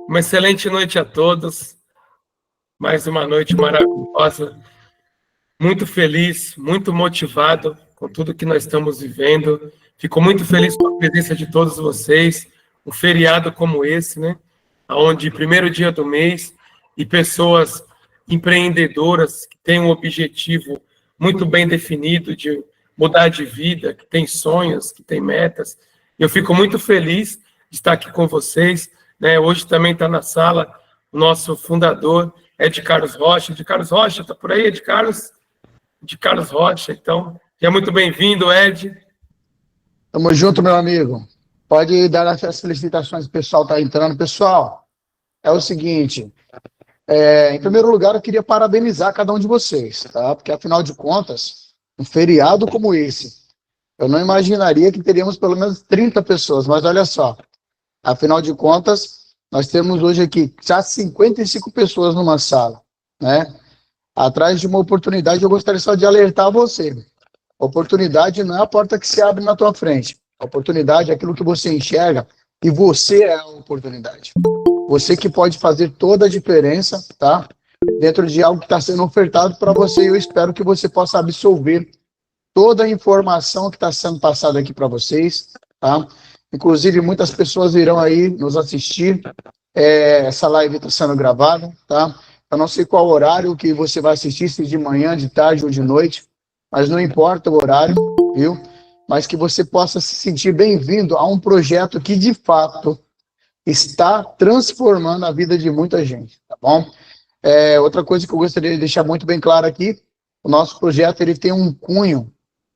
Uma excelente noite a todos. Mais uma noite maravilhosa. Muito feliz, muito motivado com tudo que nós estamos vivendo. Fico muito feliz com a presença de todos vocês. Um feriado como esse, né? Onde primeiro dia do mês e pessoas empreendedoras que têm um objetivo muito bem definido de mudar de vida, que têm sonhos, que têm metas. Eu fico muito feliz de estar aqui com vocês, né? Hoje também está na sala o nosso fundador, Ed Carlos Rocha. Ed Carlos Rocha, está por aí, Ed Carlos? Ed Carlos Rocha, então. É muito bem-vindo, Ed. Tamo junto, meu amigo. Pode dar as felicitações, o pessoal está entrando. Pessoal, é o seguinte, em primeiro lugar, eu queria parabenizar cada um de vocês, tá? Porque, afinal de contas, um feriado como esse, eu não imaginaria que teríamos pelo menos 30 pessoas, mas olha só, afinal de contas, nós temos hoje aqui já 55 pessoas numa sala, né? Atrás de uma oportunidade, eu gostaria só de alertar você. Oportunidade não é a porta que se abre na tua frente. A oportunidade é aquilo que você enxerga e você é a oportunidade. Você que pode fazer toda a diferença, tá? Dentro de algo que está sendo ofertado para você, eu espero que você possa absorver toda a informação que está sendo passada aqui para vocês, tá? Inclusive, muitas pessoas irão aí nos assistir. Essa live está sendo gravada, tá? Eu não sei qual horário que você vai assistir, se de manhã, de tarde ou de noite, mas não importa o horário, viu? Mas que você possa se sentir bem-vindo a um projeto que, de fato, está transformando a vida de muita gente, tá bom? Outra coisa que eu gostaria de deixar muito bem claro aqui, o nosso projeto ele tem um cunho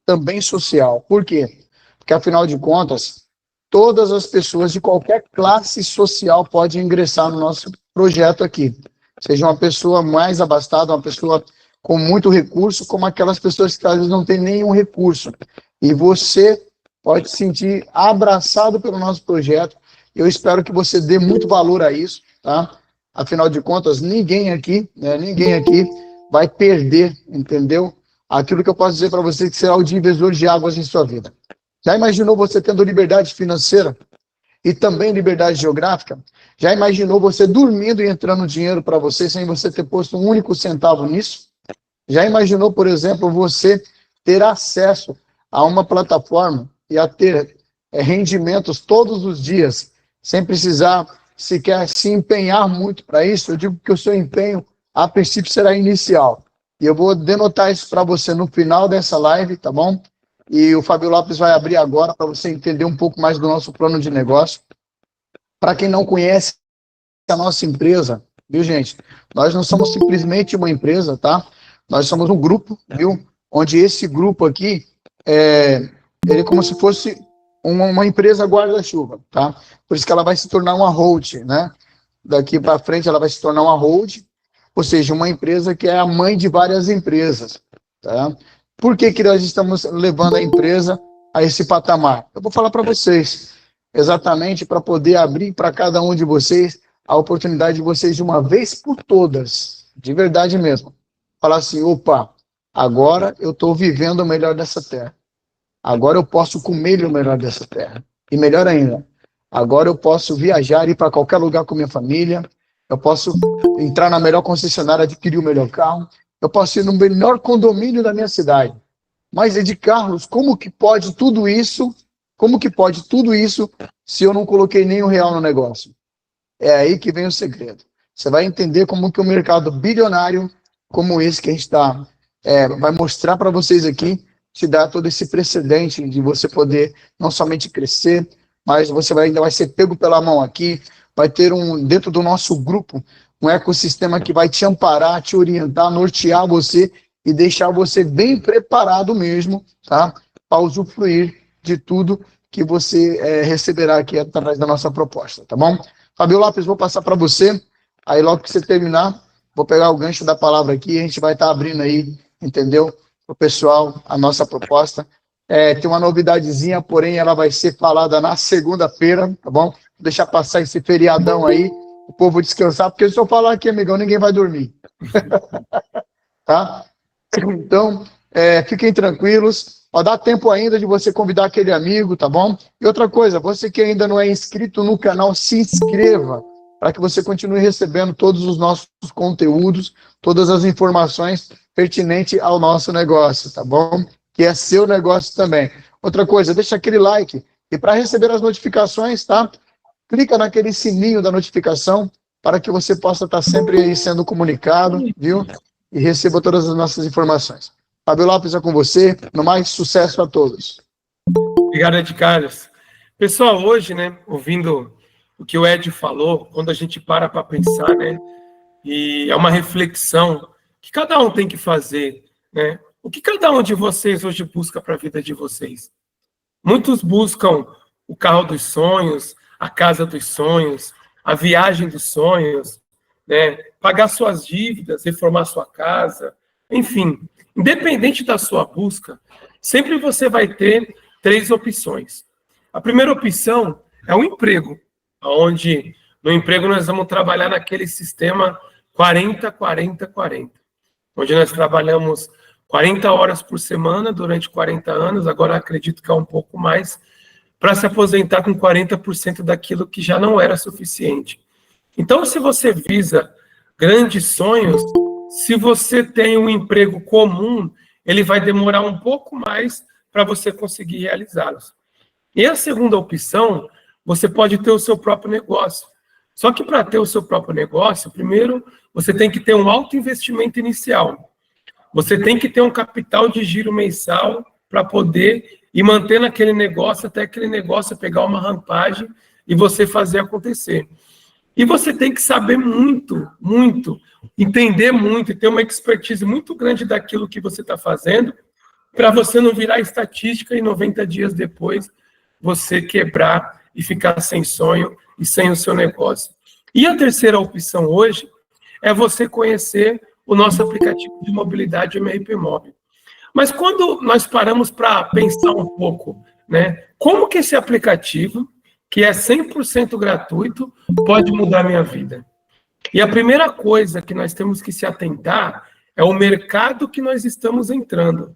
também social. Por quê? Porque, afinal de contas, todas as pessoas de qualquer classe social podem ingressar no nosso projeto aqui. Seja uma pessoa mais abastada, uma pessoa com muito recurso, como aquelas pessoas que às vezes não têm nenhum recurso. E você pode se sentir abraçado pelo nosso projeto. Eu espero que você dê muito valor a isso, tá? Afinal de contas, ninguém aqui vai perder, entendeu? Aquilo que eu posso dizer para você que será o divisor de águas em sua vida. Já imaginou você tendo liberdade financeira e também liberdade geográfica? Já imaginou você dormindo e entrando dinheiro para você sem você ter posto um único centavo nisso? Já imaginou, por exemplo, você ter acesso a uma plataforma e a ter rendimentos todos os dias, sem precisar sequer se empenhar muito para isso? Eu digo que o seu empenho, a princípio, será inicial. E eu vou denotar isso para você no final dessa live, tá bom? E o Fábio Lopes vai abrir agora para você entender um pouco mais do nosso plano de negócio. Para quem não conhece a nossa empresa, viu, gente? Nós não somos simplesmente uma empresa, tá? Nós somos um grupo, viu? Onde esse grupo aqui, ele é como se fosse uma empresa guarda-chuva, tá? Por isso que ela vai se tornar uma hold, né? Daqui para frente ela vai se tornar uma hold, ou seja, uma empresa que é a mãe de várias empresas, tá? Por que que nós estamos levando a empresa a esse patamar? Eu vou falar para vocês, exatamente para poder abrir para cada um de vocês a oportunidade de vocês, de uma vez por todas, de verdade mesmo, falar assim, opa, agora eu estou vivendo o melhor dessa terra. Agora eu posso comer o melhor dessa terra. E melhor ainda, agora eu posso viajar, ir para qualquer lugar com minha família, eu posso entrar na melhor concessionária, adquirir o melhor carro, eu posso ir no melhor condomínio da minha cidade. Mas, Ed Carlos, como que pode tudo isso? Como que pode tudo isso se eu não coloquei nem R$1 no negócio? É aí que vem o segredo. Você vai entender como que um mercado bilionário como esse que a gente está vai mostrar para vocês aqui, te dá todo esse precedente de você poder não somente crescer, mas você ainda vai ser pego pela mão aqui, vai ter dentro do nosso grupo, um ecossistema que vai te amparar, te orientar, nortear você e deixar você bem preparado mesmo, tá? Para usufruir de tudo que você receberá aqui através da nossa proposta, tá bom? Fabio Lopes, vou passar para você, aí logo que você terminar, vou pegar o gancho da palavra aqui e a gente vai estar abrindo aí, entendeu? Para o pessoal, a nossa proposta. Tem uma novidadezinha, porém ela vai ser falada na segunda-feira, tá bom? Vou deixar passar esse feriadão aí, o povo descansar, porque se eu falar aqui, amigão, ninguém vai dormir. Tá? Então, fiquem tranquilos. Dá tempo ainda de você convidar aquele amigo, tá bom? E outra coisa, você que ainda não é inscrito no canal, se inscreva para que você continue recebendo todos os nossos conteúdos, todas as informações pertinentes ao nosso negócio, tá bom? Que é seu negócio também. Outra coisa, deixa aquele like. E para receber as notificações, tá? Clica naquele sininho da notificação para que você possa estar sempre aí sendo comunicado, viu? E receba todas as nossas informações. Fabio Lopes é com você. No mais, sucesso a todos. Obrigado, Ed Carlos. Pessoal, hoje, né, ouvindo o que o Ed falou, quando a gente para pensar, né, e é uma reflexão que cada um tem que fazer, né? O que cada um de vocês hoje busca para a vida de vocês? Muitos buscam o carro dos sonhos, a casa dos sonhos, a viagem dos sonhos, né? Pagar suas dívidas, reformar sua casa, enfim, independente da sua busca, sempre você vai ter 3 opções. A primeira opção é o emprego, onde no emprego nós vamos trabalhar naquele sistema 40, 40, 40, onde nós trabalhamos 40 horas por semana durante 40 anos, agora acredito que é um pouco mais, para se aposentar com 40% daquilo que já não era suficiente. Então, se você visa grandes sonhos, se você tem um emprego comum, ele vai demorar um pouco mais para você conseguir realizá-los. E a segunda opção, você pode ter o seu próprio negócio. Só que para ter o seu próprio negócio, primeiro, você tem que ter um alto investimento inicial. Você tem que ter um capital de giro mensal para poder ir mantendo aquele negócio até aquele negócio pegar uma rampagem e você fazer acontecer. E você tem que saber muito, muito, entender muito e ter uma expertise muito grande daquilo que você está fazendo para você não virar estatística e 90 dias depois você quebrar e ficar sem sonho e sem o seu negócio. E a terceira opção hoje é você conhecer o nosso aplicativo de mobilidade MRP Móvel. Mas quando nós paramos para pensar um pouco, né, como que esse aplicativo, que é 100% gratuito, pode mudar a minha vida? E a primeira coisa que nós temos que se atentar é o mercado que nós estamos entrando.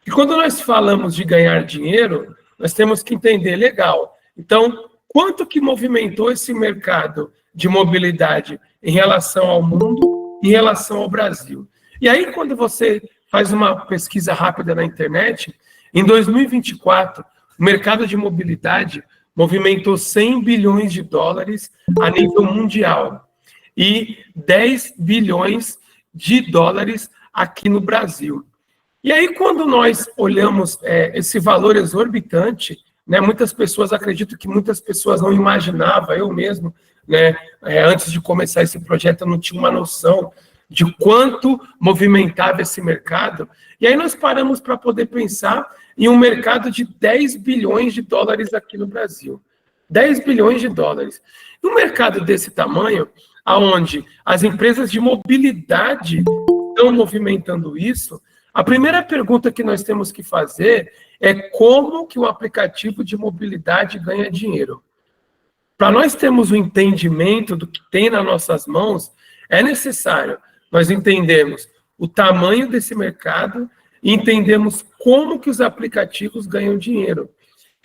E quando nós falamos de ganhar dinheiro, nós temos que entender, legal, então, quanto que movimentou esse mercado de mobilidade em relação ao mundo, em relação ao Brasil? E aí, quando você faz uma pesquisa rápida na internet, em 2024, o mercado de mobilidade movimentou 100 bilhões de dólares a nível mundial e 10 bilhões de dólares aqui no Brasil. E aí, quando nós olhamos esse valor exorbitante, né, muitas pessoas, acredito que muitas pessoas não imaginavam, eu mesmo, né, antes de começar esse projeto, eu não tinha uma noção de quanto movimentava esse mercado. E aí nós paramos para poder pensar em um mercado de 10 bilhões de dólares aqui no Brasil. 10 bilhões de dólares. E um mercado desse tamanho, onde as empresas de mobilidade estão movimentando isso, a primeira pergunta que nós temos que fazer é como que o aplicativo de mobilidade ganha dinheiro. Para nós termos o entendimento do que tem nas nossas mãos, é necessário nós entendermos o tamanho desse mercado e entendemos como que os aplicativos ganham dinheiro.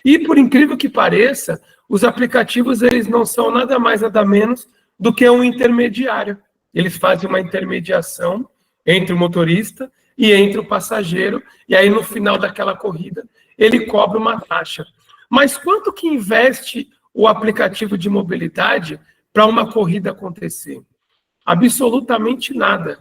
E, por incrível que pareça, os aplicativos eles não são nada mais, nada menos do que um intermediário. Eles fazem uma intermediação entre o motorista e entra o passageiro, e aí no final daquela corrida ele cobra uma taxa. Mas quanto que investe o aplicativo de mobilidade para uma corrida acontecer? Absolutamente nada.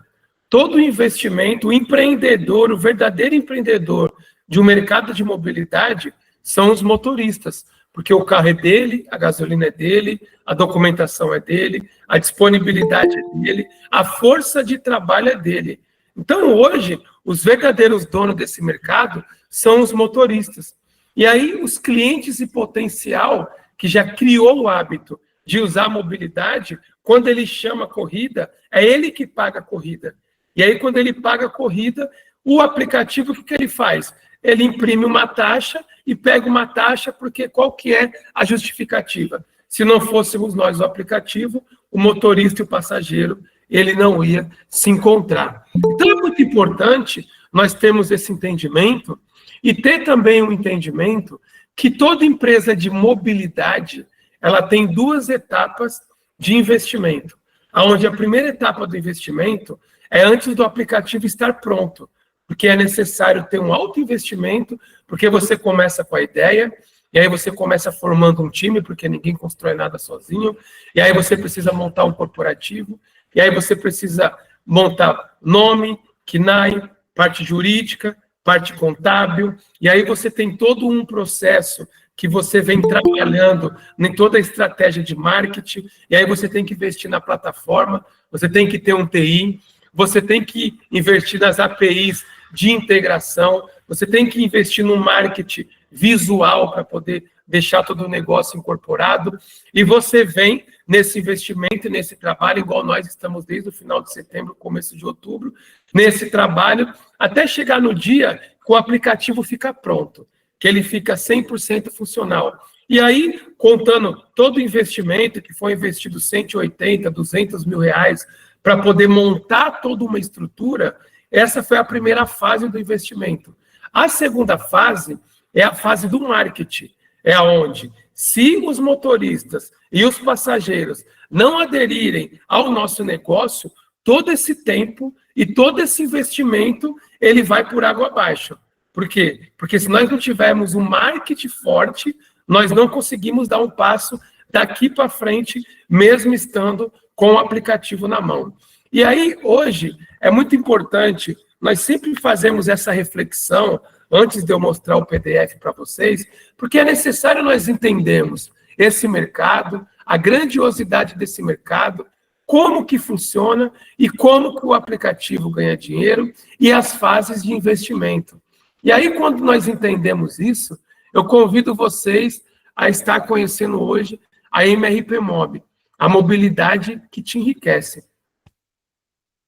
Todo o investimento, o empreendedor, o verdadeiro empreendedor de um mercado de mobilidade são os motoristas, porque o carro é dele, a gasolina é dele, a documentação é dele, a disponibilidade é dele, a força de trabalho é dele. Então, hoje, os verdadeiros donos desse mercado são os motoristas. E aí, os clientes em potencial, que já criou o hábito de usar a mobilidade, quando ele chama a corrida, é ele que paga a corrida. E aí, quando ele paga a corrida, o aplicativo, o que ele faz? Ele imprime uma taxa e pega uma taxa, porque qual que é a justificativa? Se não fôssemos nós o aplicativo, o motorista e o passageiro, ele não ia se encontrar. Então, é muito importante nós termos esse entendimento e ter também um entendimento que toda empresa de mobilidade, ela tem duas etapas de investimento, onde a primeira etapa do investimento é antes do aplicativo estar pronto, porque é necessário ter um alto investimento, porque você começa com a ideia, e aí você começa formando um time, porque ninguém constrói nada sozinho, e aí você precisa montar um corporativo, e aí você precisa montar nome, KNAI, parte jurídica, parte contábil, e aí você tem todo um processo que você vem trabalhando em toda a estratégia de marketing, e aí você tem que investir na plataforma, você tem que ter um TI, você tem que investir nas APIs de integração, você tem que investir no marketing visual para poder deixar todo o negócio incorporado, e você vem nesse investimento e nesse trabalho, igual nós estamos desde o final de setembro, começo de outubro, nesse trabalho, até chegar no dia que o aplicativo fica pronto, que ele fica 100% funcional. E aí, contando todo o investimento, que foi investido 180, 200 mil reais, para poder montar toda uma estrutura, essa foi a primeira fase do investimento. A segunda fase é a fase do marketing, é onde, se os motoristas e os passageiros não aderirem ao nosso negócio, todo esse tempo e todo esse investimento, ele vai por água abaixo. Por quê? Porque se nós não tivermos um marketing forte, nós não conseguimos dar um passo daqui para frente, mesmo estando com o aplicativo na mão. E aí, hoje, é muito importante, nós sempre fazemos essa reflexão, antes de eu mostrar o PDF para vocês, porque é necessário nós entendermos esse mercado, a grandiosidade desse mercado, como que funciona e como que o aplicativo ganha dinheiro e as fases de investimento. E aí, quando nós entendemos isso, eu convido vocês a estar conhecendo hoje a MRP Mob, a mobilidade que te enriquece.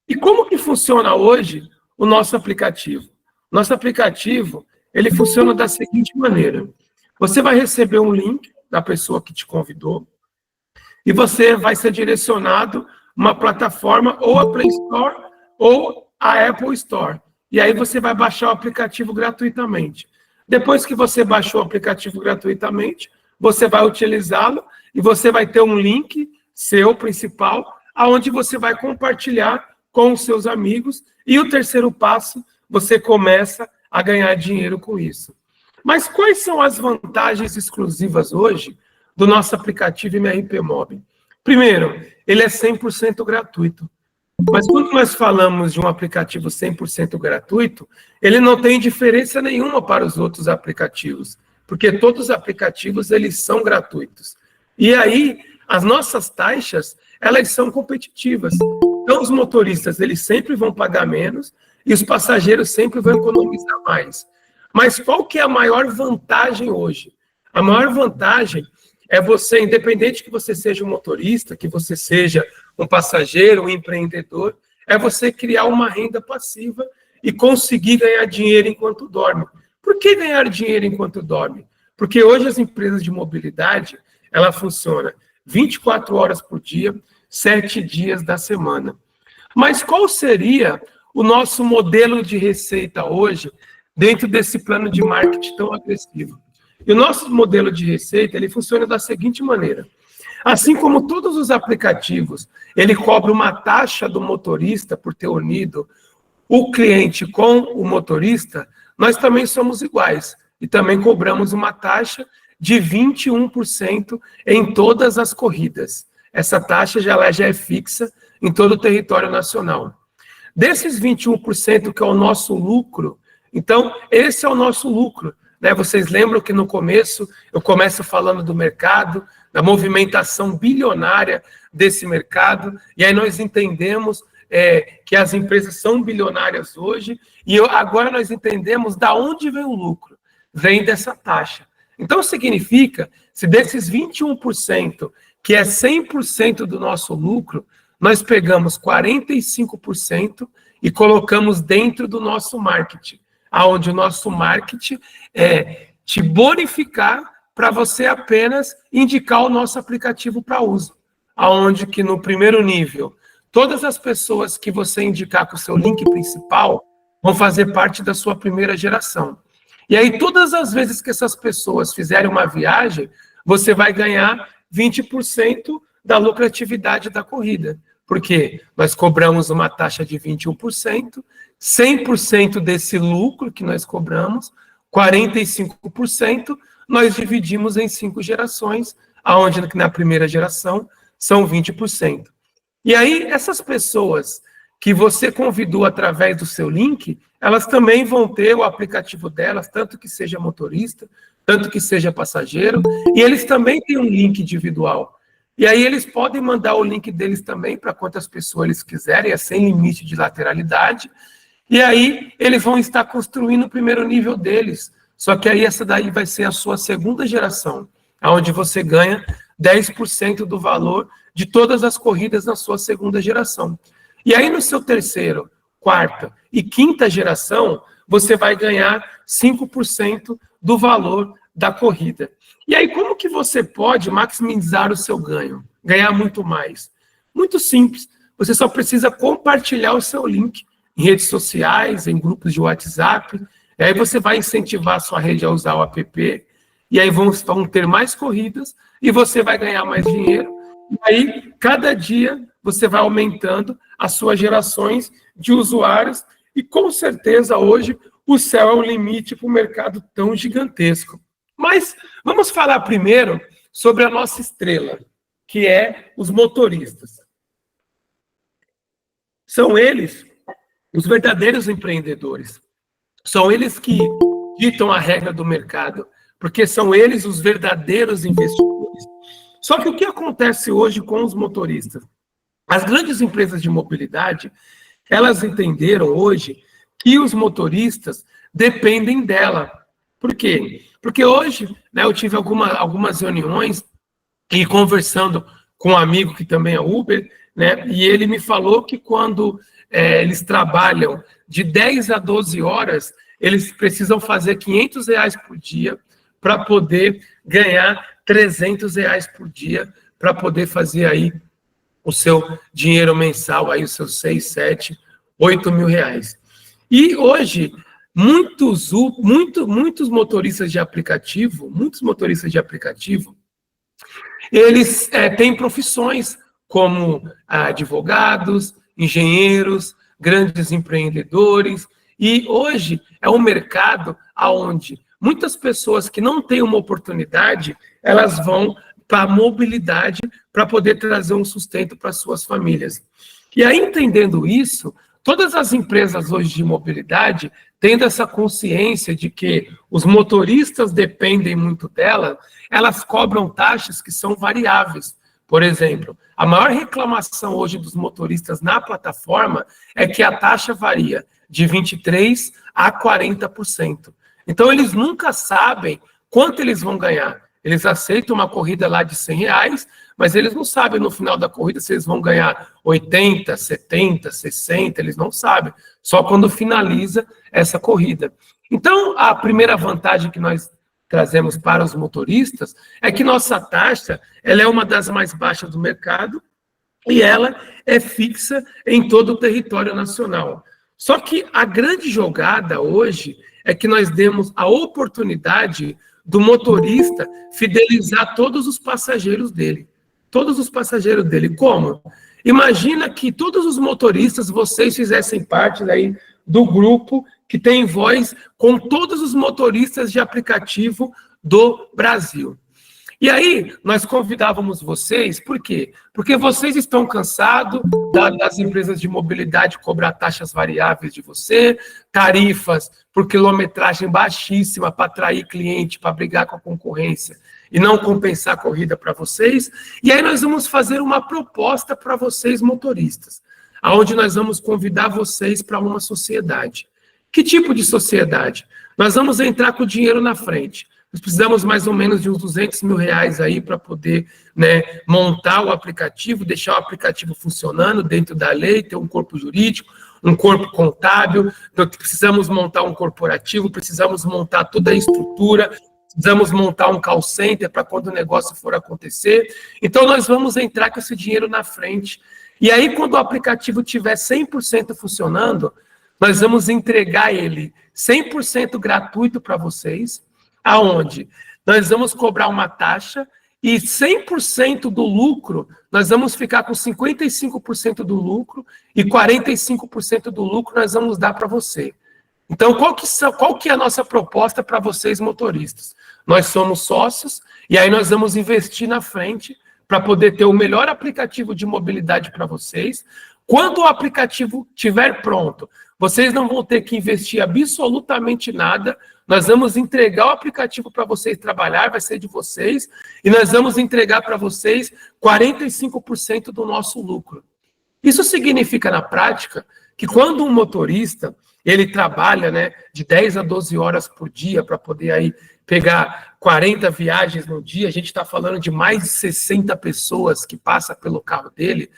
E como que funciona hoje o nosso aplicativo? Nosso aplicativo, ele funciona da seguinte maneira. Você vai receber um link da pessoa que te convidou e você vai ser direcionado a uma plataforma ou a Play Store ou a Apple Store. E aí você vai baixar o aplicativo gratuitamente. Depois que você baixou o aplicativo gratuitamente, você vai utilizá-lo e você vai ter um link seu principal, aonde você vai compartilhar com os seus amigos. E o terceiro passo, você começa a ganhar dinheiro com isso. Mas quais são as vantagens exclusivas hoje do nosso aplicativo MRP Mob? Primeiro, ele é 100% gratuito. Mas quando nós falamos de um aplicativo 100% gratuito, ele não tem diferença nenhuma para os outros aplicativos, porque todos os aplicativos eles são gratuitos. E aí, as nossas taxas, elas são competitivas. Então, os motoristas, eles sempre vão pagar menos e os passageiros sempre vão economizar mais. Mas qual que é a maior vantagem hoje? A maior vantagem é você, independente que você seja um motorista, que você seja um passageiro, um empreendedor, é você criar uma renda passiva e conseguir ganhar dinheiro enquanto dorme. Por que ganhar dinheiro enquanto dorme? Porque hoje as empresas de mobilidade, ela funciona 24 horas por dia, 7 dias da semana. Mas qual seria o nosso modelo de receita hoje dentro desse plano de marketing tão agressivo? E o nosso modelo de receita, ele funciona da seguinte maneira. Assim como todos os aplicativos, ele cobra uma taxa do motorista por ter unido o cliente com o motorista, nós também somos iguais. E também cobramos uma taxa de 21% em todas as corridas. Essa taxa já é fixa em todo o território nacional. Desses 21% que é o nosso lucro, então, esse é o nosso lucro, né? Vocês lembram que no começo, eu começo falando do mercado, da movimentação bilionária desse mercado, e aí nós entendemos que as empresas são bilionárias hoje, e agora nós entendemos da onde vem o lucro, vem dessa taxa. Então, significa, se desses 21%, que é 100% do nosso lucro, nós pegamos 45% e colocamos dentro do nosso marketing, aonde o nosso marketing é te bonificar para você apenas indicar o nosso aplicativo para uso, aonde que no primeiro nível, todas as pessoas que você indicar com o seu link principal vão fazer parte da sua primeira geração. E aí, todas as vezes que essas pessoas fizerem uma viagem, você vai ganhar 20% da lucratividade da corrida. Porque nós cobramos uma taxa de 21%, 100% desse lucro que nós cobramos, 45%, nós dividimos em 5 gerações, onde na primeira geração são 20%. E aí, essas pessoas que você convidou através do seu link, elas também vão ter o aplicativo delas, tanto que seja motorista, tanto que seja passageiro, e eles também têm um link individual. E aí eles podem mandar o link deles também para quantas pessoas eles quiserem, é sem limite de lateralidade, e aí eles vão estar construindo o primeiro nível deles. Só que aí essa daí vai ser a sua segunda geração, onde você ganha 10% do valor de todas as corridas na sua segunda geração. E aí no seu terceiro, quarta e quinta geração, você vai ganhar 5% do valor da corrida. E aí como que você pode maximizar o seu ganho? Ganhar muito mais? Muito simples. Você só precisa compartilhar o seu link em redes sociais, em grupos de WhatsApp. E aí você vai incentivar a sua rede a usar o app. E aí vão ter mais corridas e você vai ganhar mais dinheiro. E aí, cada dia, você vai aumentando as suas gerações de usuários e, com certeza, hoje, o céu é o limite para um mercado tão gigantesco. Mas vamos falar primeiro sobre a nossa estrela, que é os motoristas. São eles os verdadeiros empreendedores. São eles que ditam a regra do mercado, porque são eles os verdadeiros investidores. Só que o que acontece hoje com os motoristas? As grandes empresas de mobilidade, elas entenderam hoje que os motoristas dependem dela. Por quê? Porque hoje, né, eu tive algumas reuniões e conversando com um amigo que também é Uber, né, e ele me falou que quando eles trabalham de 10 a 12 horas, eles precisam fazer R$500 por dia para poder ganhar R$300 por dia, para poder fazer aí o seu dinheiro mensal, aí os seus 6, 7, 8 mil reais. E hoje, muitos motoristas de aplicativo, eles têm profissões como advogados, engenheiros, grandes empreendedores, e hoje é um mercado onde muitas pessoas que não têm uma oportunidade, elas vão para a mobilidade para poder trazer um sustento para suas famílias. E aí, entendendo isso, todas as empresas hoje de mobilidade, tendo essa consciência de que os motoristas dependem muito dela, elas cobram taxas que são variáveis. Por exemplo, a maior reclamação hoje dos motoristas na plataforma é que a taxa varia de 23% a 40%. Então, eles nunca sabem quanto eles vão ganhar. Eles aceitam uma corrida lá de R$100, mas eles não sabem no final da corrida se eles vão ganhar 80, 70, 60, eles não sabem. Só quando finaliza essa corrida. Então, a primeira vantagem que nós trazemos para os motoristas é que nossa taxa ela é uma das mais baixas do mercado e ela é fixa em todo o território nacional. Só que a grande jogada hoje é que nós demos a oportunidade do motorista fidelizar todos os passageiros dele. Todos os passageiros dele. Como? Imagina que todos os motoristas, vocês fizessem parte daí do grupo que tem voz com todos os motoristas de aplicativo do Brasil. E aí, nós convidávamos vocês, por quê? Porque vocês estão cansados das empresas de mobilidade cobrar taxas variáveis de você, tarifas por quilometragem baixíssima para atrair cliente, para brigar com a concorrência e não compensar a corrida para vocês. E aí nós vamos fazer uma proposta para vocês, motoristas, onde nós vamos convidar vocês para uma sociedade. Que tipo de sociedade? Nós vamos entrar com o dinheiro na frente. Nós precisamos mais ou menos de uns 200 mil reais aí para poder, né, montar o aplicativo, deixar o aplicativo funcionando dentro da lei, ter um corpo jurídico, um corpo contábil. Então, precisamos montar um corporativo, precisamos montar toda a estrutura, precisamos montar um call center para quando o negócio for acontecer. Então, nós vamos entrar com esse dinheiro na frente. E aí, quando o aplicativo estiver 100% funcionando, nós vamos entregar ele 100% gratuito para vocês, aonde nós vamos cobrar uma taxa e 100% do lucro, nós vamos ficar com 55% do lucro e 45% do lucro nós vamos dar para você. Então, qual que é a nossa proposta para vocês, motoristas? Nós somos sócios e aí nós vamos investir na frente para poder ter o melhor aplicativo de mobilidade para vocês. Quando o aplicativo estiver pronto, vocês não vão ter que investir absolutamente nada. Nós vamos entregar o aplicativo para vocês trabalhar, vai ser de vocês, e nós vamos entregar para vocês 45% do nosso lucro. Isso significa, na prática, que quando um motorista, ele trabalha, né, de 10 a 12 horas por dia para poder aí pegar 40 viagens no dia, a gente está falando de mais de 60 pessoas que passam pelo carro dele.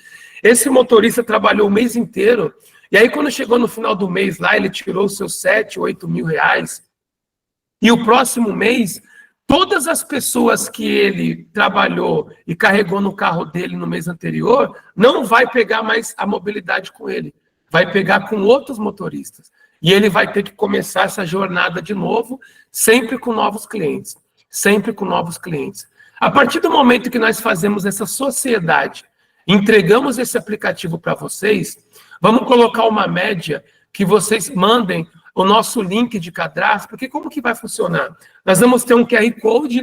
Esse motorista trabalhou o mês inteiro, e aí quando chegou no final do mês lá, ele tirou os seus 7, 8 mil reais, e o próximo mês, todas as pessoas que ele trabalhou e carregou no carro dele no mês anterior, não vai pegar mais a mobilidade com ele, vai pegar com outros motoristas. E ele vai ter que começar essa jornada de novo, sempre com novos clientes, sempre com novos clientes. A partir do momento que nós fazemos essa sociedade, entregamos esse aplicativo para vocês, vamos colocar uma média que vocês mandem o nosso link de cadastro, porque como que vai funcionar? Nós vamos ter um QR Code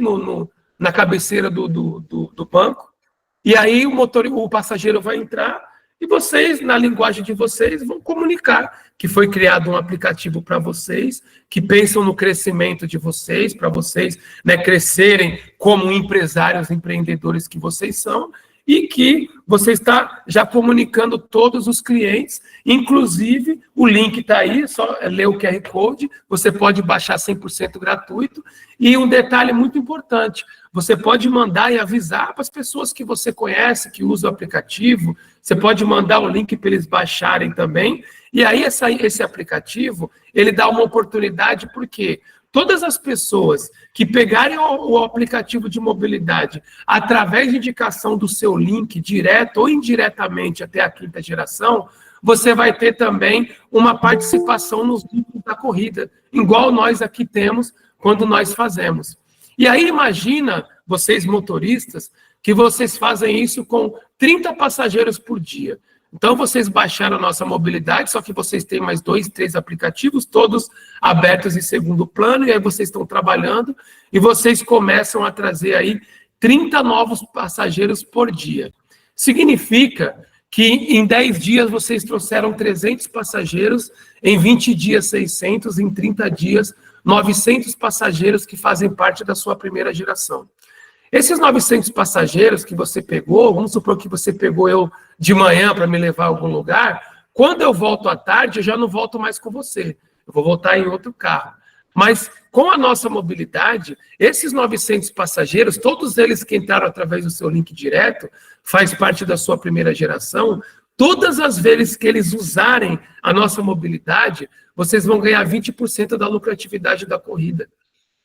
na cabeceira do banco, e aí o passageiro vai entrar, e vocês, na linguagem de vocês, vão comunicar que foi criado um aplicativo para vocês, que pensam no crescimento de vocês, para vocês, né, crescerem como empresários, empreendedores que vocês são, e que você está já comunicando todos os clientes, inclusive o link está aí, só ler o QR Code, você pode baixar 100% gratuito, e um detalhe muito importante, você pode mandar e avisar para as pessoas que você conhece, que usam o aplicativo, você pode mandar o link para eles baixarem também, e aí esse aplicativo, ele dá uma oportunidade, porque todas as pessoas que pegarem o aplicativo de mobilidade através de indicação do seu link, direto ou indiretamente até a 5ª geração, você vai ter também uma participação nos lucros da corrida, igual nós aqui temos quando nós fazemos. E aí imagina, vocês motoristas, que vocês fazem isso com 30 passageiros por dia. Então, vocês baixaram a nossa mobilidade, só que vocês têm mais 2, 3 aplicativos, todos abertos em segundo plano, e aí vocês estão trabalhando, e vocês começam a trazer aí 30 novos passageiros por dia. Significa que em 10 dias vocês trouxeram 300 passageiros, em 20 dias 600, em 30 dias 900 passageiros que fazem parte da sua primeira geração. Esses 900 passageiros que você pegou, vamos supor que você pegou eu de manhã para me levar a algum lugar, quando eu volto à tarde, eu já não volto mais com você, eu vou voltar em outro carro. Mas com a nossa mobilidade, esses 900 passageiros, todos eles que entraram através do seu link direto, faz parte da sua primeira geração, todas as vezes que eles usarem a nossa mobilidade, vocês vão ganhar 20% da lucratividade da corrida.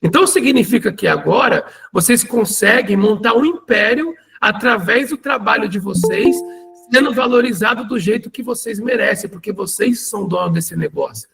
Então, significa que agora vocês conseguem montar um império através do trabalho de vocês, sendo valorizado do jeito que vocês merecem, porque vocês são donos desse negócio.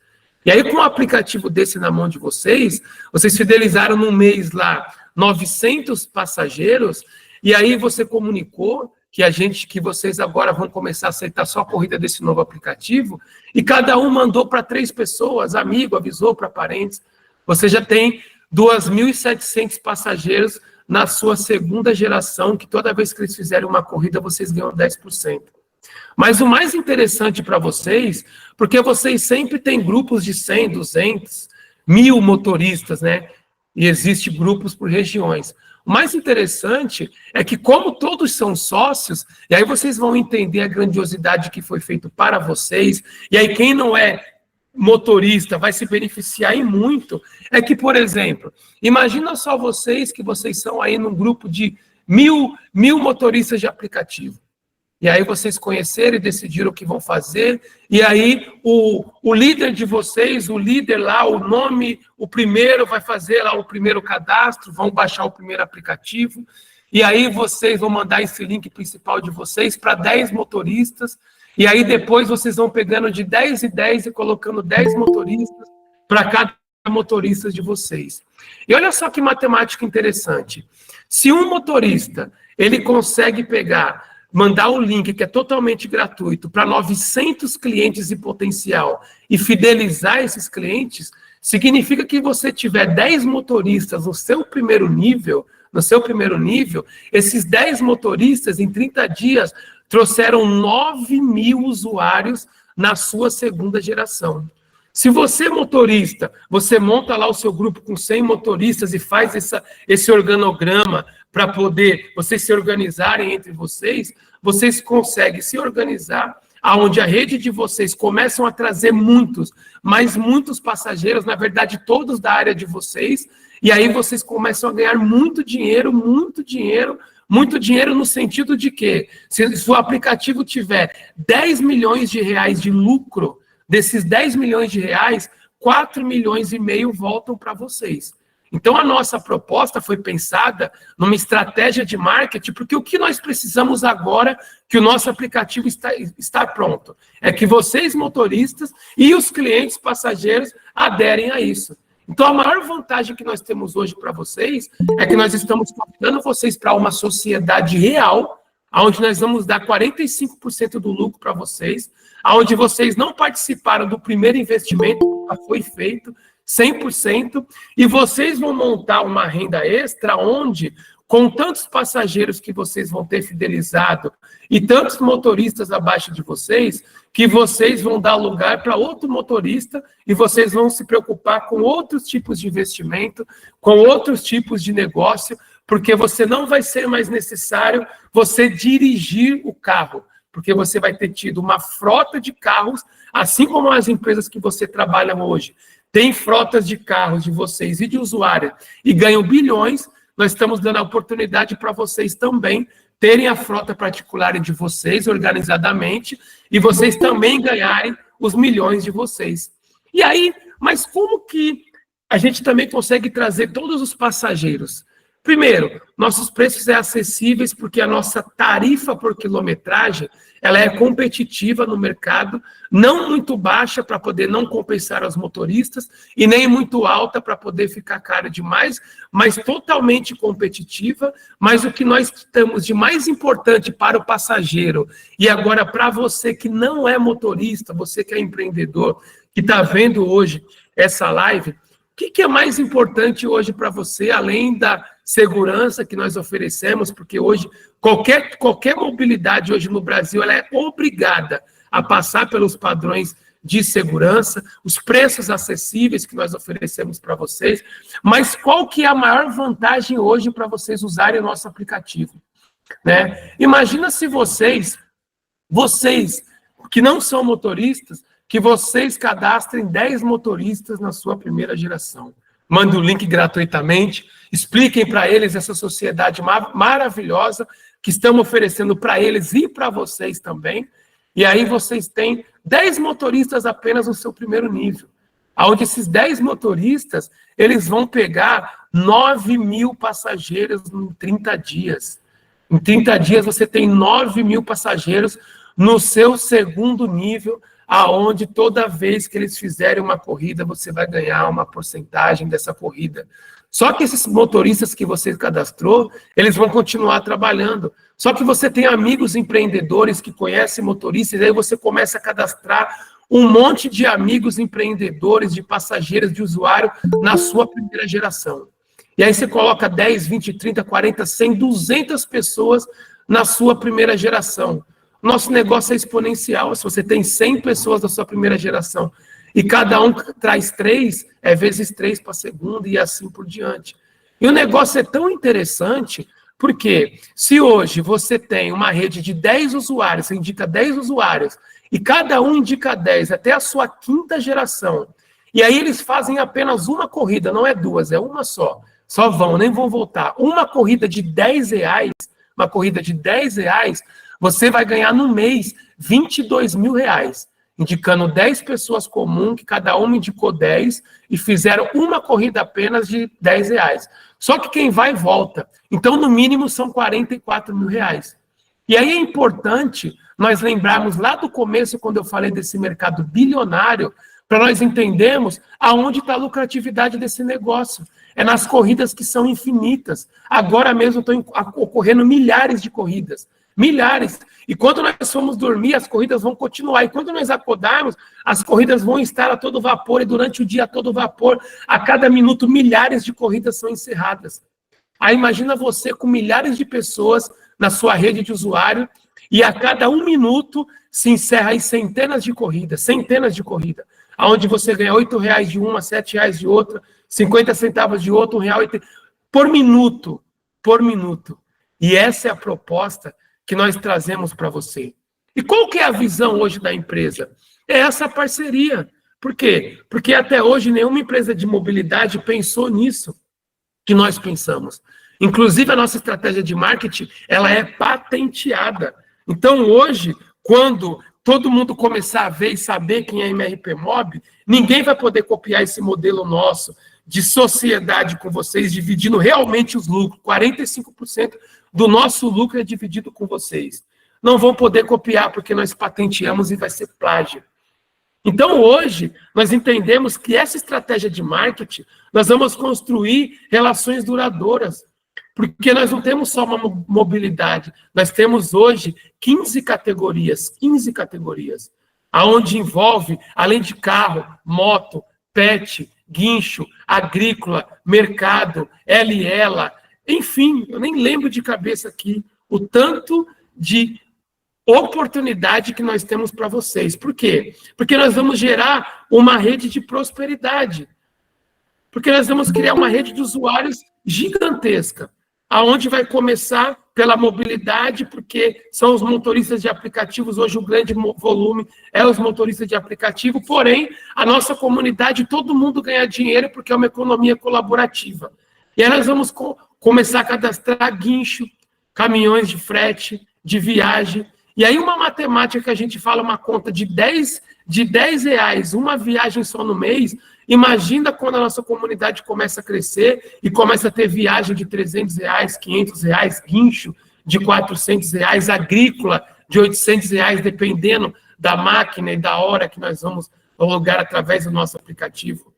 E aí, com um aplicativo desse na mão de vocês, vocês fidelizaram no mês lá 900 passageiros, e aí você comunicou que vocês agora vão começar a aceitar só a corrida desse novo aplicativo, e cada um mandou para 3 pessoas, amigo, avisou para parentes, você já tem 2.700 passageiros na sua segunda geração, que toda vez que eles fizerem uma corrida, vocês ganham 10%. Mas o mais interessante para vocês, porque vocês sempre têm grupos de 100, 200, 1.000 motoristas, né? E existem grupos por regiões. O mais interessante é que, como todos são sócios, e aí vocês vão entender a grandiosidade que foi feito para vocês, e aí quem não é motorista vai se beneficiar em muito, é que, por exemplo, imagina só vocês que vocês são aí num grupo de 1.000 motoristas de aplicativo. E aí vocês conheceram e decidiram o que vão fazer, e aí o líder de vocês, o líder lá, o nome, o primeiro vai fazer lá o primeiro cadastro, vão baixar o primeiro aplicativo, e aí vocês vão mandar esse link principal de vocês para 10 motoristas, e aí depois vocês vão pegando de 10 em 10 e colocando 10 motoristas para cada motorista de vocês. E olha só que matemática interessante. Se um motorista, ele consegue mandar um link que é totalmente gratuito para 900 clientes em potencial e fidelizar esses clientes, significa que você tiver 10 motoristas no seu primeiro nível, esses 10 motoristas em 30 dias trouxeram 9.000 usuários na sua segunda geração. Se você, motorista, você monta lá o seu grupo com 100 motoristas e faz esse organograma para poder vocês se organizarem entre vocês conseguem se organizar, aonde a rede de vocês começam a trazer muitos passageiros, na verdade, todos da área de vocês, e aí vocês começam a ganhar muito dinheiro no sentido de que, se o aplicativo tiver 10 milhões de reais de lucro, desses 10 milhões de reais, 4 milhões e meio voltam para vocês. Então, a nossa proposta foi pensada numa estratégia de marketing, porque o que nós precisamos agora que o nosso aplicativo está pronto é que vocês, motoristas, e os clientes passageiros aderem a isso. Então, a maior vantagem que nós temos hoje para vocês é que nós estamos convidando vocês para uma sociedade real, onde nós vamos dar 45% do lucro para vocês, onde vocês não participaram do primeiro investimento que já foi feito, 100%, e vocês vão montar uma renda extra onde, com tantos passageiros que vocês vão ter fidelizado e tantos motoristas abaixo de vocês, que vocês vão dar lugar para outro motorista e vocês vão se preocupar com outros tipos de investimento, com outros tipos de negócio, porque você não vai ser mais necessário você dirigir o carro, porque você vai ter tido uma frota de carros, assim como as empresas que você trabalha hoje, tem frotas de carros de vocês e de usuários e ganham bilhões, nós estamos dando a oportunidade para vocês também terem a frota particular de vocês organizadamente e vocês também ganharem os milhões de vocês. E aí, mas como que a gente também consegue trazer todos os passageiros? Primeiro, nossos preços são acessíveis porque a nossa tarifa por quilometragem ela é competitiva no mercado, não muito baixa para poder não compensar os motoristas e nem muito alta para poder ficar cara demais, mas totalmente competitiva. Mas o que nós temos de mais importante para o passageiro e agora para você que não é motorista, você que é empreendedor, que está vendo hoje essa live, o que é mais importante hoje para você, além da segurança que nós oferecemos, porque hoje qualquer mobilidade hoje no Brasil ela é obrigada a passar pelos padrões de segurança, os preços acessíveis que nós oferecemos para vocês, mas qual que é a maior vantagem hoje para vocês usarem o nosso aplicativo? Né? Imagina se vocês que não são motoristas, que vocês cadastrem 10 motoristas na sua primeira geração. Manda o link gratuitamente, expliquem para eles essa sociedade maravilhosa que estamos oferecendo para eles e para vocês também. E aí vocês têm 10 motoristas apenas no seu primeiro nível. Onde esses 10 motoristas, eles vão pegar 9.000 passageiros em 30 dias. Em 30 dias você tem 9.000 passageiros no seu segundo nível, aonde toda vez que eles fizerem uma corrida, você vai ganhar uma porcentagem dessa corrida. Só que esses motoristas que você cadastrou, eles vão continuar trabalhando. Só que você tem amigos empreendedores que conhecem motoristas, e aí você começa a cadastrar um monte de amigos empreendedores, de passageiros, de usuário, na sua primeira geração. E aí você coloca 10, 20, 30, 40, 100, 200 pessoas na sua primeira geração. Nosso negócio é exponencial. Se você tem 100 pessoas na sua primeira geração e cada um traz 3, é vezes 3 para a segunda e assim por diante. E o negócio é tão interessante porque se hoje você tem uma rede de 10 usuários, você indica 10 usuários, e cada um indica 10 até a sua quinta geração, e aí eles fazem apenas uma corrida, não é 2, é uma só. Só vão, nem vão voltar. Uma corrida de R$10, uma corrida de R$10, você vai ganhar no mês R$22 mil, indicando 10 pessoas comuns, que cada uma indicou 10, e fizeram uma corrida apenas de R$10. Só que quem vai, volta. Então, no mínimo, são R$44 mil. E aí é importante nós lembrarmos lá do começo, quando eu falei desse mercado bilionário, para nós entendermos aonde está a lucratividade desse negócio. É nas corridas que são infinitas. Agora mesmo estão ocorrendo milhares de corridas. Milhares. E quando nós formos dormir, as corridas vão continuar. E quando nós acordarmos, as corridas vão estar a todo vapor. E durante o dia a todo vapor, a cada minuto, milhares de corridas são encerradas. Aí imagina você com milhares de pessoas na sua rede de usuário, e a cada 1 minuto se encerra aí centenas de corridas, onde você ganha R$8 de uma, R$7 de outra, 50 centavos de outra, R$1 por minuto. E essa é a proposta que nós trazemos para você. E qual que é a visão hoje da empresa? É essa parceria. Por quê? Porque até hoje nenhuma empresa de mobilidade pensou nisso que nós pensamos. Inclusive, a nossa estratégia de marketing, ela é patenteada. Então, hoje, quando todo mundo começar a ver e saber quem é a MRP Mob, ninguém vai poder copiar esse modelo nosso de sociedade com vocês, dividindo realmente os lucros. 45% do nosso lucro é dividido com vocês. Não vão poder copiar, porque nós patenteamos e vai ser plágio. Então, hoje, nós entendemos que essa estratégia de marketing, nós vamos construir relações duradouras. Porque nós não temos só uma mobilidade, nós temos hoje 15 categorias, aonde envolve, além de carro, moto, pet, guincho, agrícola, mercado, ela, enfim, eu nem lembro de cabeça aqui o tanto de oportunidade que nós temos para vocês. Por quê? Porque nós vamos gerar uma rede de prosperidade. Porque nós vamos criar uma rede de usuários gigantesca, aonde vai começar pela mobilidade, porque são os motoristas de aplicativos, hoje o grande volume é os motoristas de aplicativo, porém, a nossa comunidade, todo mundo ganha dinheiro porque é uma economia colaborativa. E aí nós vamos começar a cadastrar guincho, caminhões de frete, de viagem, e aí uma matemática que a gente fala, uma conta de R$10, uma viagem só no mês. Imagina quando a nossa comunidade começa a crescer e começa a ter viagem de R$300, R$500, guincho de R$400, agrícola de R$800, dependendo da máquina e da hora que nós vamos alugar através do nosso aplicativo.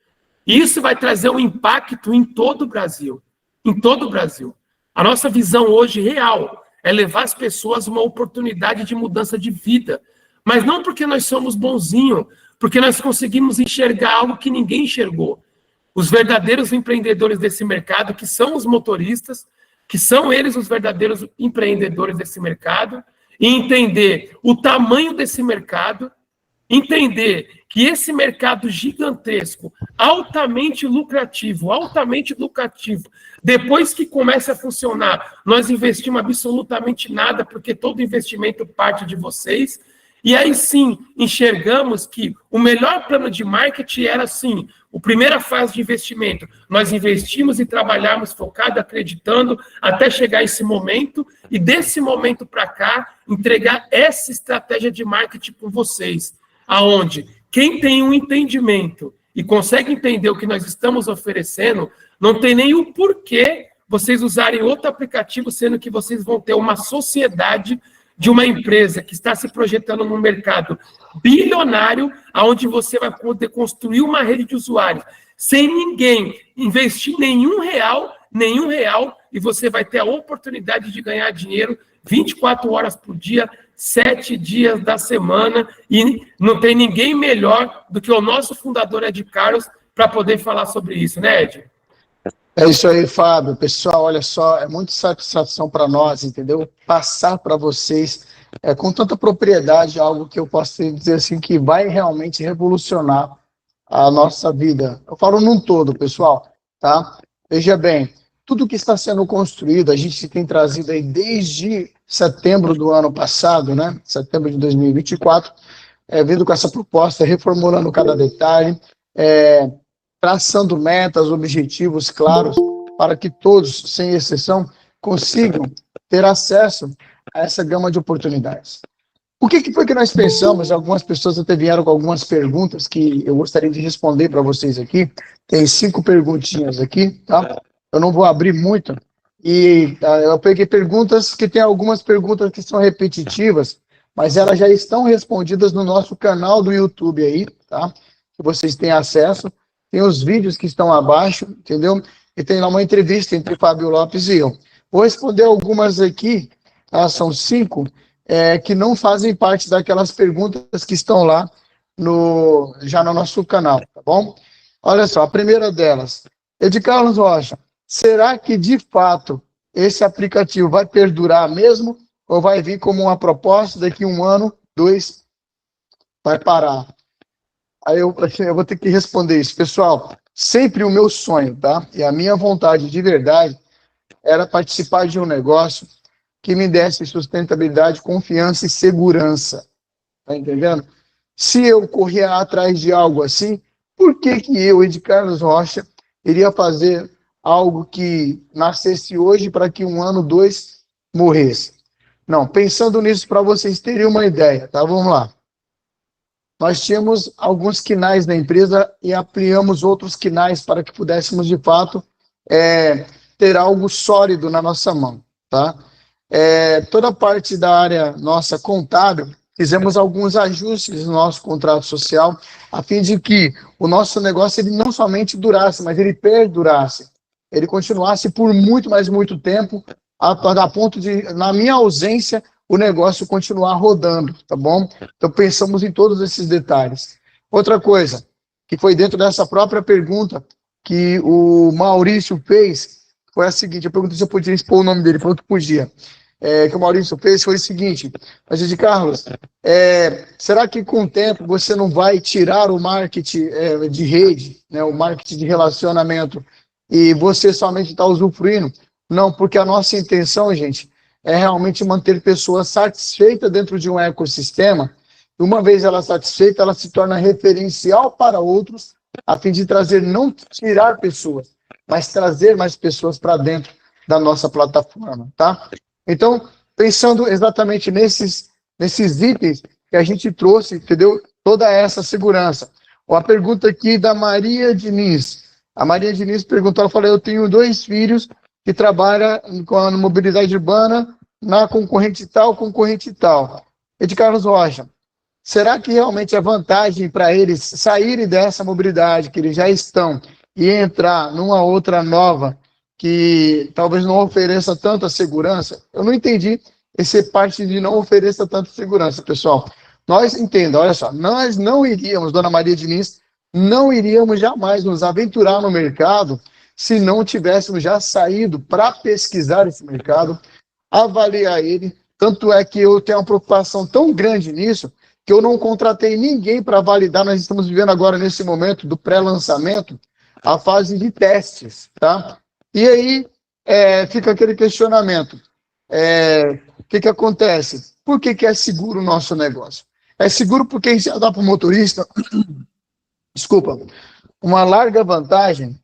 E isso vai trazer um impacto em todo o Brasil. Em todo o Brasil. A nossa visão hoje real é levar as pessoas uma oportunidade de mudança de vida. Mas não porque nós somos bonzinhos, porque nós conseguimos enxergar algo que ninguém enxergou. Os verdadeiros empreendedores desse mercado, que são os motoristas, que são eles os verdadeiros empreendedores desse mercado, e entender o tamanho desse mercado, entender que esse mercado gigantesco, altamente lucrativo, depois que começa a funcionar, nós investimos absolutamente nada, porque todo investimento parte de vocês. E aí sim, enxergamos que o melhor plano de marketing era assim, a primeira fase de investimento. Nós investimos e trabalhamos focado, acreditando, até chegar esse momento, e desse momento para cá, entregar essa estratégia de marketing com vocês, aonde quem tem um entendimento e consegue entender o que nós estamos oferecendo, não tem nem o porquê vocês usarem outro aplicativo, sendo que vocês vão ter uma sociedade de uma empresa que está se projetando no mercado bilionário, onde você vai poder construir uma rede de usuários sem ninguém investir nenhum real, e você vai ter a oportunidade de ganhar dinheiro 24 horas por dia, 7 dias da semana, e não tem ninguém melhor do que o nosso fundador Ed Carlos para poder falar sobre isso, né, Ed? É isso aí, Fábio. Pessoal, olha só, é muita satisfação para nós, entendeu? Passar para vocês com tanta propriedade algo que eu posso dizer assim que vai realmente revolucionar a nossa vida. Eu falo num todo, pessoal, tá? Veja bem, tudo que está sendo construído, a gente tem trazido aí desde setembro do ano passado, né? Setembro de 2024, vindo com essa proposta, reformulando cada detalhe, traçando metas, objetivos claros, para que todos, sem exceção, consigam ter acesso a essa gama de oportunidades. O que foi que nós pensamos? Algumas pessoas até vieram com algumas perguntas que eu gostaria de responder para vocês aqui. Tem 5 perguntinhas aqui, tá? Eu não vou abrir muito. E eu peguei perguntas que tem algumas perguntas que são repetitivas, mas elas já estão respondidas no nosso canal do YouTube aí, tá? Que vocês têm acesso. Tem os vídeos que estão abaixo, entendeu? E tem lá uma entrevista entre Fábio Lopes e eu. Vou responder algumas aqui, tá? São 5, que não fazem parte daquelas perguntas que estão lá já no nosso canal, tá bom? Olha só, a primeira delas. Ed Carlos Rocha, será que de fato esse aplicativo vai perdurar mesmo? Ou vai vir como uma proposta daqui 1 ano, 2, vai parar? Aí eu vou ter que responder isso. Pessoal, sempre o meu sonho, tá? E a minha vontade de verdade era participar de um negócio que me desse sustentabilidade, confiança e segurança. Tá entendendo? Se eu correr atrás de algo assim, por que eu, Ed Carlos Rocha, iria fazer algo que nascesse hoje para que 1 ano, 2 morresse? Não, pensando nisso para vocês terem uma ideia, tá? Vamos lá. Nós tínhamos alguns quinais na empresa e ampliamos outros quinais para que pudéssemos, de fato, ter algo sólido na nossa mão, tá? Toda a parte da área nossa contábil, fizemos alguns ajustes no nosso contrato social, a fim de que o nosso negócio ele não somente durasse, mas ele perdurasse. Ele continuasse por muito, mas muito tempo, a ponto de, na minha ausência, o negócio continuar rodando, tá bom? Então, pensamos em todos esses detalhes. Outra coisa, que foi dentro dessa própria pergunta que o Maurício fez, foi a seguinte, eu perguntei se eu podia expor o nome dele, falou que podia. Que o Maurício fez foi o seguinte, mas, Ed Carlos, será que com o tempo você não vai tirar o marketing de rede, né, o marketing de relacionamento, e você somente está usufruindo? Não, porque a nossa intenção, gente, é realmente manter pessoas satisfeitas dentro de um ecossistema. E uma vez ela satisfeita, ela se torna referencial para outros, a fim de trazer, não tirar pessoas, mas trazer mais pessoas para dentro da nossa plataforma, tá? Então, pensando exatamente nesses itens que a gente trouxe, entendeu? Toda essa segurança. A pergunta aqui da Maria Diniz. A Maria Diniz perguntou, ela falou, eu tenho 2 filhos que trabalham com a mobilidade urbana na concorrente tal. Ed Carlos Rocha, será que realmente é vantagem para eles saírem dessa mobilidade que eles já estão e entrar numa outra nova que talvez não ofereça tanta segurança? Eu não entendi esse parte de não ofereça tanta segurança, pessoal. Nós entenda, olha só, nós não iríamos, dona Maria Diniz, não iríamos jamais nos aventurar no mercado se não tivéssemos já saído para pesquisar esse mercado, avaliar ele. Tanto é que eu tenho uma preocupação tão grande nisso que eu não contratei ninguém para validar. Nós estamos vivendo agora, nesse momento do pré-lançamento, a fase de testes, tá? E aí fica aquele questionamento. O que acontece? Por que é seguro o nosso negócio? É seguro porque a gente dá para o motorista, desculpa, uma larga vantagem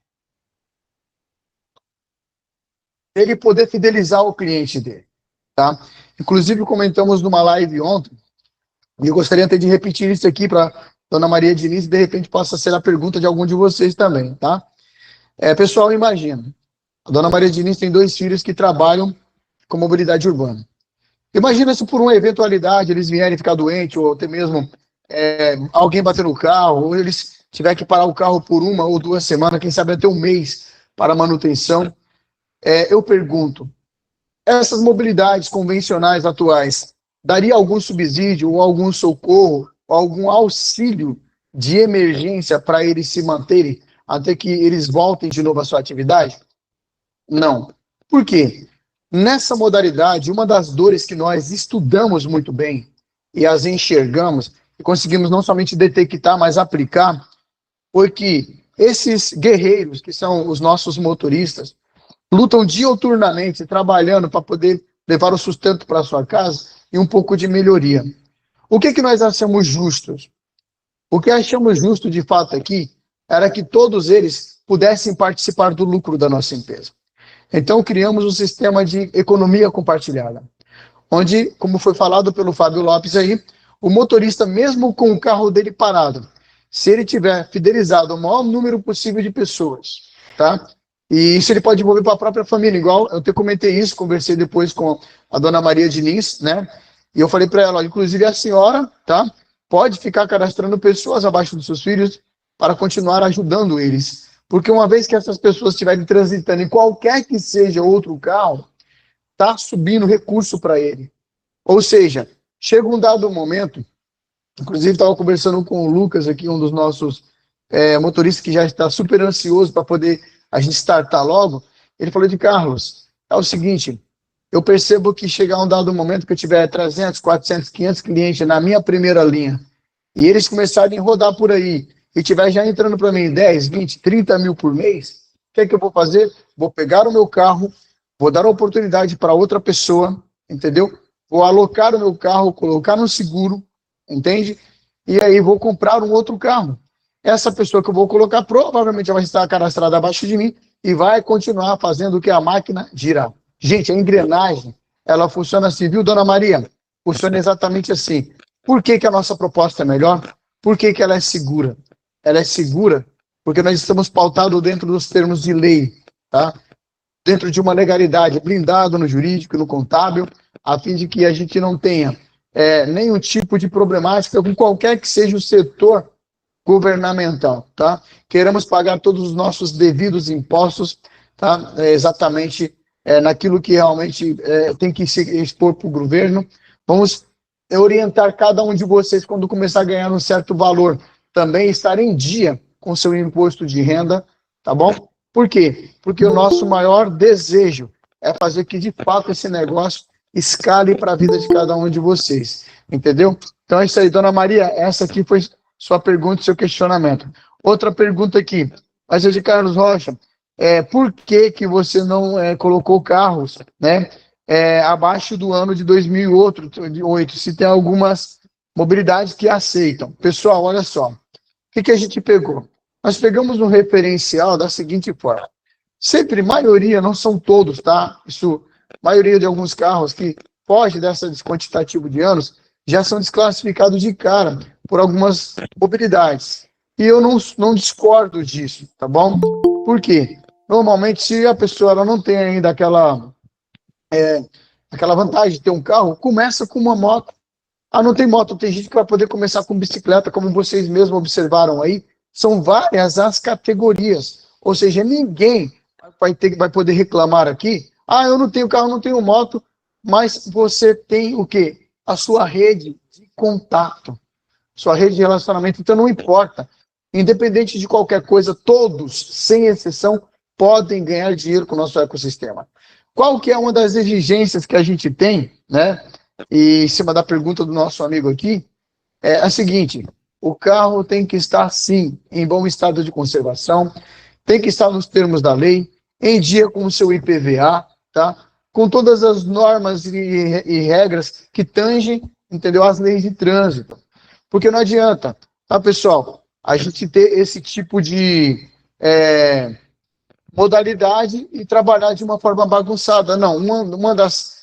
ele poder fidelizar o cliente dele, tá? Inclusive, comentamos numa live ontem, e eu gostaria até de repetir isso aqui para dona Maria Diniz, e de repente possa ser a pergunta de algum de vocês também, tá? Pessoal, imagina, a dona Maria Diniz tem 2 filhos que trabalham com mobilidade urbana. Imagina se por uma eventualidade eles vierem ficar doentes, ou até mesmo alguém bater no carro, ou eles tiver que parar o carro por 1 ou 2 semanas, quem sabe até um mês para manutenção. Eu pergunto, essas mobilidades convencionais atuais, daria algum subsídio, ou algum socorro, ou algum auxílio de emergência para eles se manterem até que eles voltem de novo à sua atividade? Não. Por quê? Nessa modalidade, uma das dores que nós estudamos muito bem e as enxergamos, e conseguimos não somente detectar, mas aplicar, foi que esses guerreiros, que são os nossos motoristas, lutam diuturnamente, trabalhando para poder levar o sustento para sua casa e um pouco de melhoria. O que nós achamos justos? O que achamos justo, de fato, aqui, era que todos eles pudessem participar do lucro da nossa empresa. Então, criamos um sistema de economia compartilhada, onde, como foi falado pelo Fábio Lopes aí, o motorista, mesmo com o carro dele parado, se ele tiver fidelizado o maior número possível de pessoas, tá? E isso ele pode envolver para a própria família, igual eu te comentei isso, conversei depois com a dona Maria Diniz, né? E eu falei para ela, inclusive a senhora, tá? Pode ficar cadastrando pessoas abaixo dos seus filhos para continuar ajudando eles. Porque uma vez que essas pessoas estiverem transitando em qualquer que seja outro carro, está subindo recurso para ele. Ou seja, chega um dado momento, inclusive estava conversando com o Lucas aqui, um dos nossos motoristas que já está super ansioso para poder a gente startar logo. Ele falou: de Carlos, é o seguinte, eu percebo que chegar um dado momento que eu tiver 300, 400, 500 clientes na minha primeira linha, e eles começarem a rodar por aí, e tiver já entrando para mim 10, 20, 30 mil por mês, o que eu vou fazer? Vou pegar o meu carro, vou dar a oportunidade para outra pessoa, entendeu? Vou alocar o meu carro, colocar no seguro, entende? E aí vou comprar um outro carro. Essa pessoa que eu vou colocar provavelmente vai estar cadastrada abaixo de mim e vai continuar fazendo o que a máquina girar. Gente, a engrenagem, ela funciona assim, viu, dona Maria? Funciona exatamente assim. Por que a nossa proposta é melhor? Por que ela é segura? Ela é segura porque nós estamos pautados dentro dos termos de lei, tá? Dentro de uma legalidade, blindado no jurídico e no contábil, a fim de que a gente não tenha nenhum tipo de problemática com qualquer que seja o setor governamental, tá? Queremos pagar todos os nossos devidos impostos, tá? Exatamente naquilo que realmente tem que se expor para o governo. Vamos orientar cada um de vocês, quando começar a ganhar um certo valor, também estar em dia com seu imposto de renda, tá bom? Por quê? Porque o nosso maior desejo é fazer que, de fato, esse negócio escale para a vida de cada um de vocês, entendeu? Então é isso aí, dona Maria, essa aqui foi sua pergunta e seu questionamento. Outra pergunta aqui, mas é de Carlos Rocha, por que você não colocou carros, né, abaixo do ano de 2008, se tem algumas mobilidades que aceitam? Pessoal, olha só, o que a gente pegou? Nós pegamos um referencial da seguinte forma, sempre, maioria, não são todos, tá? Isso, maioria de alguns carros que foge desse quantitativo de anos, já são desclassificados de cara por algumas mobilidades. E eu não discordo disso, tá bom? Por quê? Normalmente, se a pessoa ela não tem ainda aquela vantagem de ter um carro, começa com uma moto. Ah, não tem moto, tem gente que vai poder começar com bicicleta, como vocês mesmos observaram aí. São várias as categorias. Ou seja, ninguém vai poder reclamar aqui. Ah, eu não tenho carro, não tenho moto, mas você tem o quê? A sua rede de contato, sua rede de relacionamento. Então não importa. Independente de qualquer coisa, todos, sem exceção, podem ganhar dinheiro com o nosso ecossistema. Qual que é uma das exigências que a gente tem, né? E em cima da pergunta do nosso amigo aqui, é a seguinte: o carro tem que estar, sim, em bom estado de conservação, tem que estar nos termos da lei, em dia com o seu IPVA, tá? Com todas as normas e regras que tangem, entendeu, as leis de trânsito. Porque não adianta, tá, pessoal, a gente ter esse tipo de modalidade e trabalhar de uma forma bagunçada. Não, uma das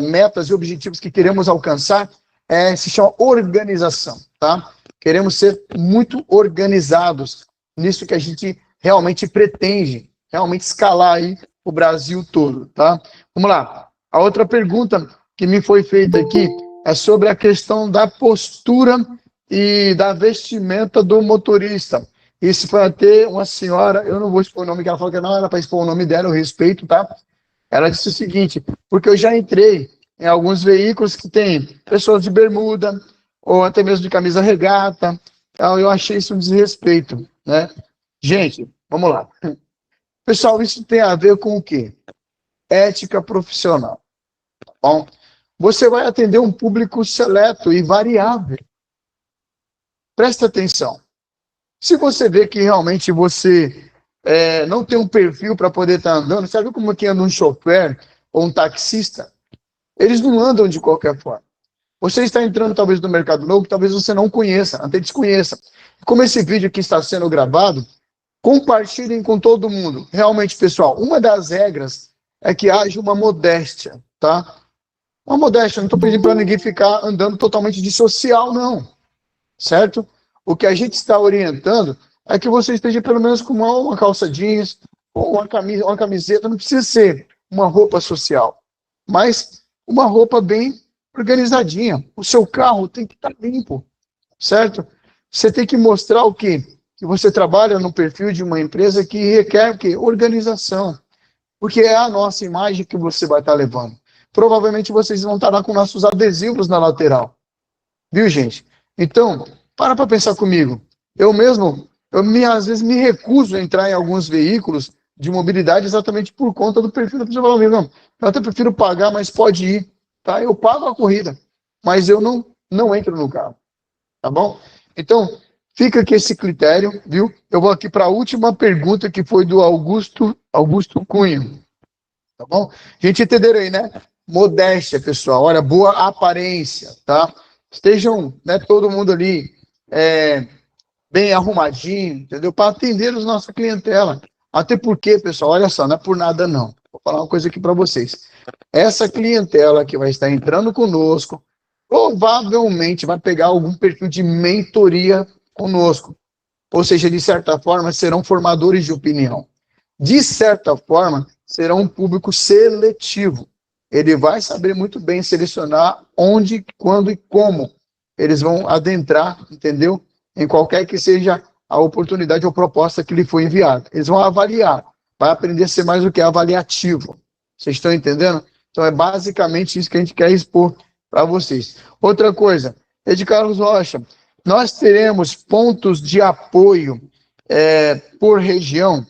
metas e objetivos que queremos alcançar se chama organização, tá? Queremos ser muito organizados nisso que a gente realmente pretende, realmente escalar aí o Brasil todo, tá? Vamos lá. A outra pergunta que me foi feita aqui é sobre a questão da postura e da vestimenta do motorista. Isso foi até uma senhora, eu não vou expor o nome, que ela falou que não era para expor o nome dela, eu respeito, tá? Ela disse o seguinte, porque eu já entrei em alguns veículos que tem pessoas de bermuda, ou até mesmo de camisa regata, então eu achei isso um desrespeito, né? Gente, vamos lá. Pessoal, isso tem a ver com o quê? Ética profissional, tá bom? Você vai atender um público seleto e variável. Presta atenção. Se você vê que realmente você não tem um perfil para poder estar andando, sabe como que anda um chofer ou um taxista? Eles não andam de qualquer forma. Você está entrando talvez no mercado novo, que talvez você não conheça, até desconheça. Como esse vídeo aqui está sendo gravado, compartilhem com todo mundo. Realmente, pessoal, uma das regras é que haja uma modéstia, tá? Uma modéstia, não estou pedindo para ninguém ficar andando totalmente de social, não. Certo? O que a gente está orientando é que você esteja pelo menos com uma calça jeans, ou uma camiseta, não precisa ser uma roupa social, mas uma roupa bem organizadinha. O seu carro tem que estar limpo, certo? Você tem que mostrar o quê? Que você trabalha no perfil de uma empresa que requer o quê? Organização. Porque é a nossa imagem que você vai estar levando. Provavelmente vocês vão estar lá com nossos adesivos na lateral. Viu, gente? Então, para pensar comigo. Eu mesmo, às vezes me recuso a entrar em alguns veículos de mobilidade exatamente por conta do perfil da pessoa. Não, eu até prefiro pagar, mas pode ir. Tá? Eu pago a corrida, mas eu não entro no carro. Tá bom? Então, fica aqui esse critério, viu? Eu vou aqui para a última pergunta, que foi do Augusto Cunha. Tá bom? Gente, entenderam aí, né? Modéstia, pessoal. Olha, boa aparência, tá? Estejam, né, todo mundo ali bem arrumadinho, entendeu? Para atender a nossa clientela. Até porque, pessoal, olha só, não é por nada não. Vou falar uma coisa aqui para vocês. Essa clientela que vai estar entrando conosco, provavelmente vai pegar algum perfil de mentoria conosco. Ou seja, de certa forma, serão formadores de opinião. De certa forma, será um público seletivo. Ele vai saber muito bem selecionar onde, quando e como eles vão adentrar, entendeu? Em qualquer que seja a oportunidade ou proposta que lhe foi enviada. Eles vão avaliar, vai aprender a ser mais do que avaliativo. Vocês estão entendendo? Então é basicamente isso que a gente quer expor para vocês. Outra coisa, Ed Carlos Rocha, nós teremos pontos de apoio por região.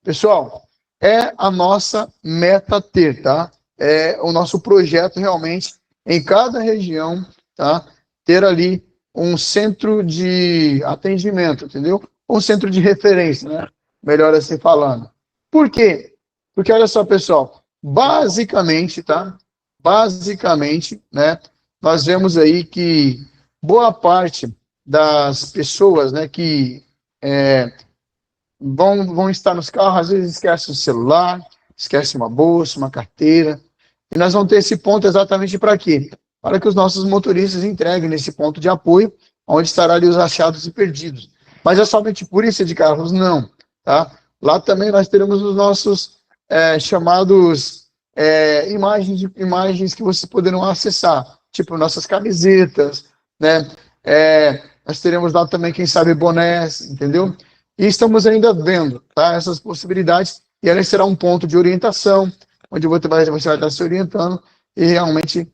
Pessoal, é a nossa meta ter, tá? É o nosso projeto realmente, em cada região, tá? Ter ali um centro de atendimento, entendeu? Um centro de referência, né? Melhor assim falando. Por quê? Porque, olha só, pessoal, basicamente, tá? Basicamente, né? Nós vemos aí que boa parte das pessoas, né, que vão estar nos carros, às vezes esquece o celular, esquece uma bolsa, uma carteira, e nós vamos ter esse ponto exatamente para quê? Para que os nossos motoristas entreguem nesse ponto de apoio, onde estará ali os achados e perdidos. Mas é somente por isso, de carros? Não, tá? Lá também nós teremos os nossos chamados imagens que vocês poderão acessar, tipo nossas camisetas, né? Nós teremos lá também, quem sabe, bonés, entendeu? E estamos ainda vendo, tá, essas possibilidades, e ela será um ponto de orientação, onde você vai estar se orientando e realmente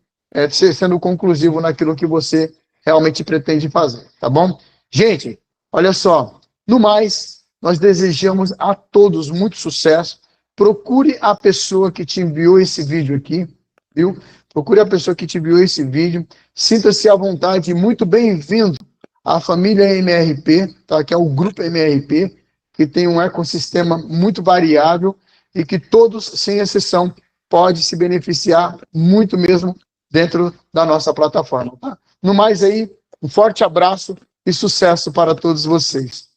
sendo conclusivo naquilo que você realmente pretende fazer, tá bom? Gente, olha só, no mais, nós desejamos a todos muito sucesso. Procure a pessoa que te enviou esse vídeo aqui, viu? Procure a pessoa que te enviou esse vídeo. Sinta-se à vontade e muito bem-vindo à família MRP, tá? Que é o grupo MRP, que tem um ecossistema muito variável e que todos, sem exceção, podem se beneficiar muito mesmo dentro da nossa plataforma. Tá? No mais aí, um forte abraço e sucesso para todos vocês.